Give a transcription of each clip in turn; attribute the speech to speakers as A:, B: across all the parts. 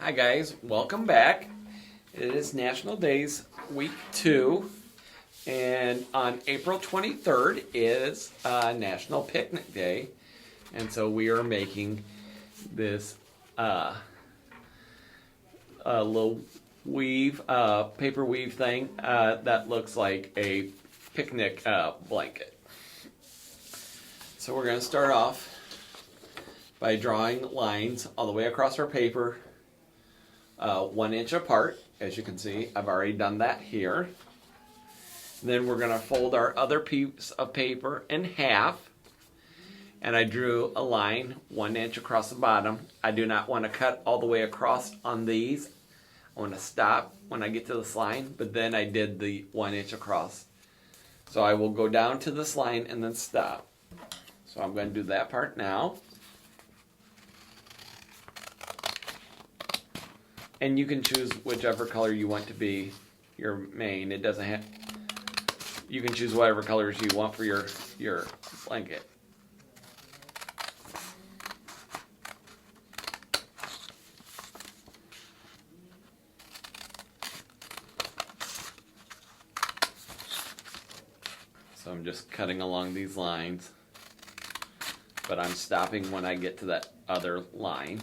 A: Hi guys, welcome back. It is National Days Week 2, and on April 23rd is National Picnic Day, and so we are making this little paper weave thing that looks like a picnic blanket. So we're going to start off by drawing lines all the way across our paper, 1 inch apart. As you can see, I've already done that here. Then we're going to fold our other piece of paper in half, and I drew a line 1 inch across the bottom. I do not want to cut all the way across on these. I want to stop when I get to this line, but then I did the 1 inch across. So I will go down to this line and then stop. So I'm going to do that part now. And you can choose whichever color you want to be your main. It doesn't have. You can choose whatever colors you want for your blanket. So I'm just cutting along these lines, but I'm stopping when I get to that other line.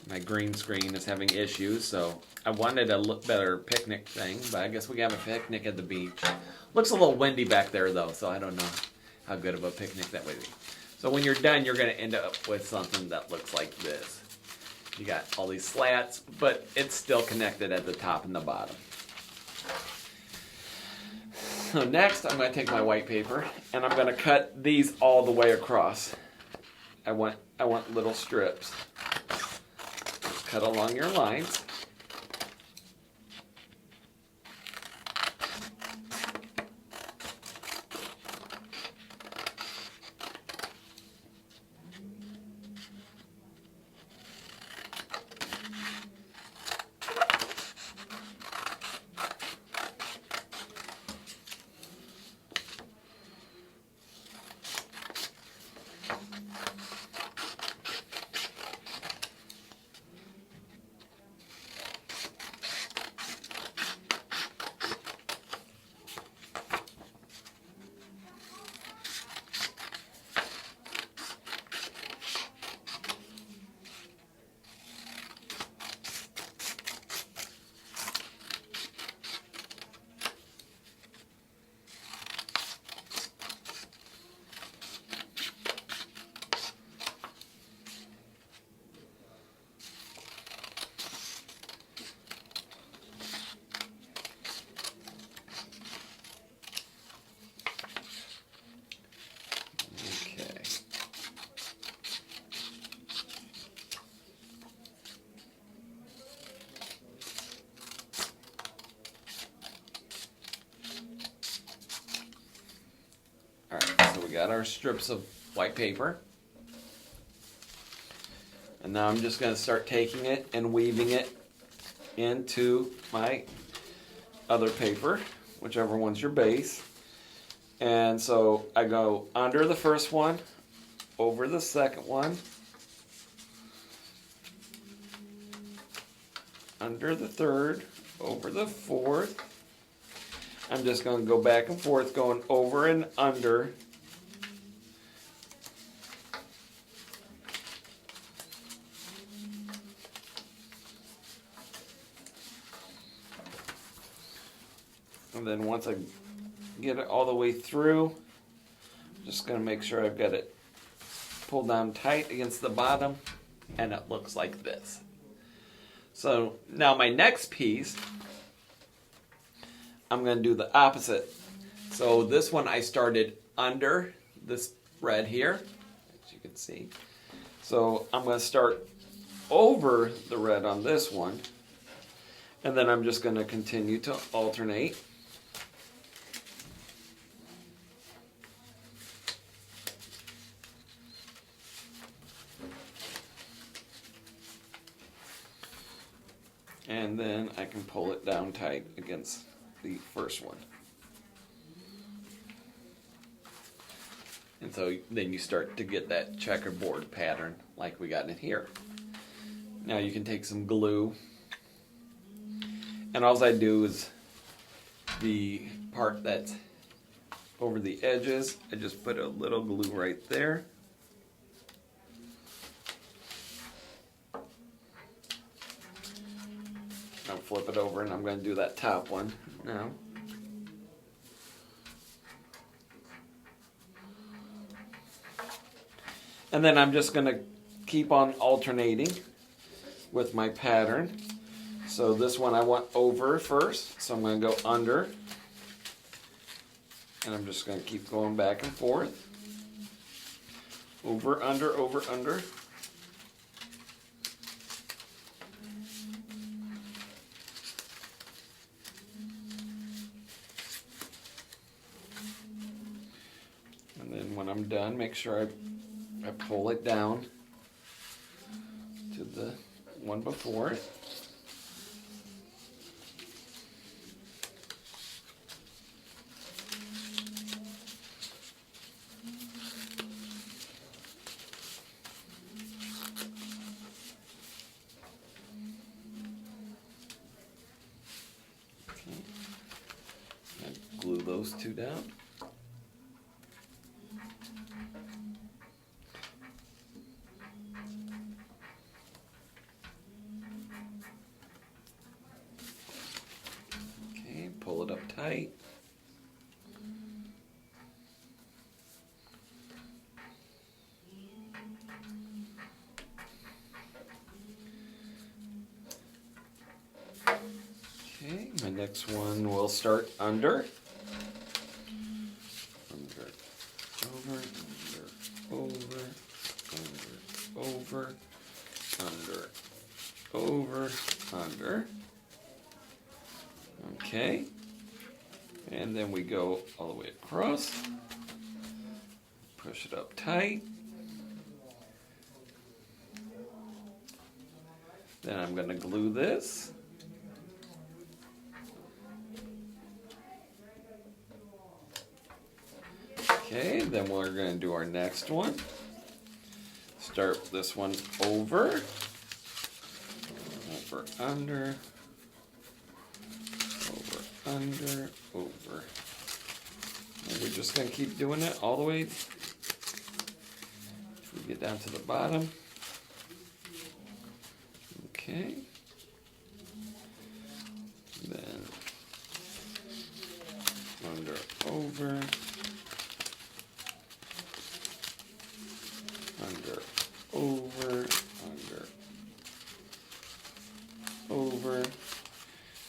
A: My green screen is having issues, so I wanted a look better picnic thing, but I guess we can have a picnic at the beach. Looks a little windy back there though, so I don't know how good of a picnic that would be. So when you're done, you're going to end up with something that looks like this. You got all these slats, but it's still connected at the top and the bottom. So next, I'm going to take my white paper and I'm going to cut these all the way across. I want little strips. Cut along your lines. Alright, so we got our strips of white paper. And now I'm just going to start taking it and weaving it into my other paper, whichever one's your base. And so I go under the first one, over the second one, under the third, over the fourth. I'm just going to go back and forth, going over and under. And then once I get it all the way through, I'm just going to make sure I've got it pulled down tight against the bottom, and it looks like this. So now my next piece, I'm going to do the opposite. So this one I started under this red here, as you can see. So I'm going to start over the red on this one, and then I'm just going to continue to alternate. And then I can pull it down tight against the first one. And so then you start to get that checkerboard pattern like we got in here. Now you can take some glue, and all I do is the part that's over the edges, I just put a little glue right there. I'll flip it over and I'm going to do that top one now. And then I'm just going to keep on alternating with my pattern. So this one I want over first, so I'm going to go under. And I'm just going to keep going back and forth. Over, under, over, under. And then when I'm done, make sure I pull it down to the one before it. Glue those two down. Okay, pull it up tight. Okay, my next one will start under. Under. Okay. And then we go all the way across. Push it up tight. Then I'm going to glue this. Okay, then we're going to do our next one. Start this one over. Over, under, over, under, over. And we're just going to keep doing it all the way till we get down to the bottom. Okay. Then under, over, under, over, under, over.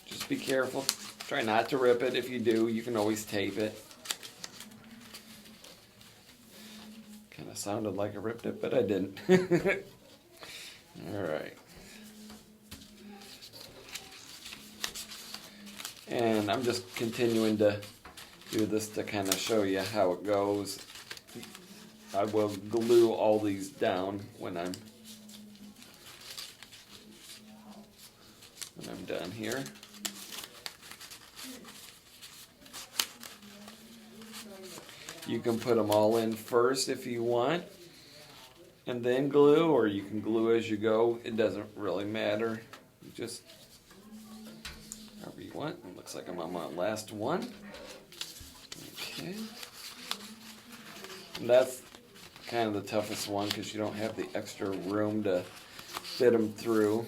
A: Just be careful. Try not to rip it. If you do, you can always tape it. Kind of sounded like I ripped it, but I didn't. All right. And I'm just continuing to do this to kind of show you how it goes. I will glue all these down when I'm done here. You can put them all in first if you want, and then glue, or you can glue as you go. It doesn't really matter. You just however you want. It looks like I'm on my last one. Okay. And that's kind of the toughest one because you don't have the extra room to fit them through.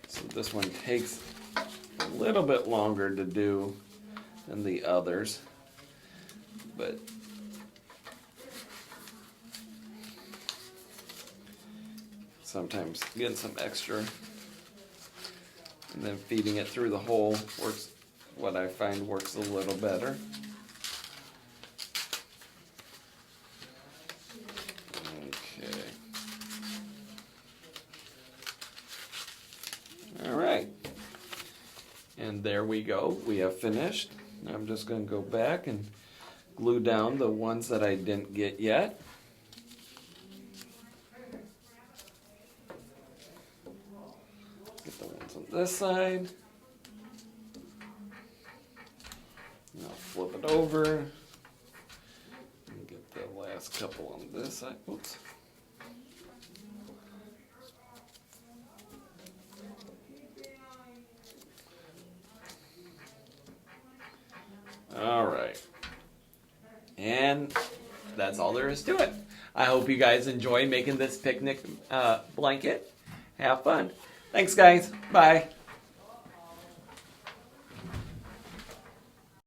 A: So this one takes a little bit longer to do than the others, but sometimes getting some extra and then feeding it through the hole works. What I find works a little better. Okay. All right. And there we go. We have finished. Now I'm just going to go back and glue down the ones that I didn't get yet. Get the ones on this side. And I'll flip it over. And get the last couple on this side. Oops. All right. And that's all there is to it. I hope you guys enjoy making this picnic blanket. Have fun. Thanks, guys. Bye.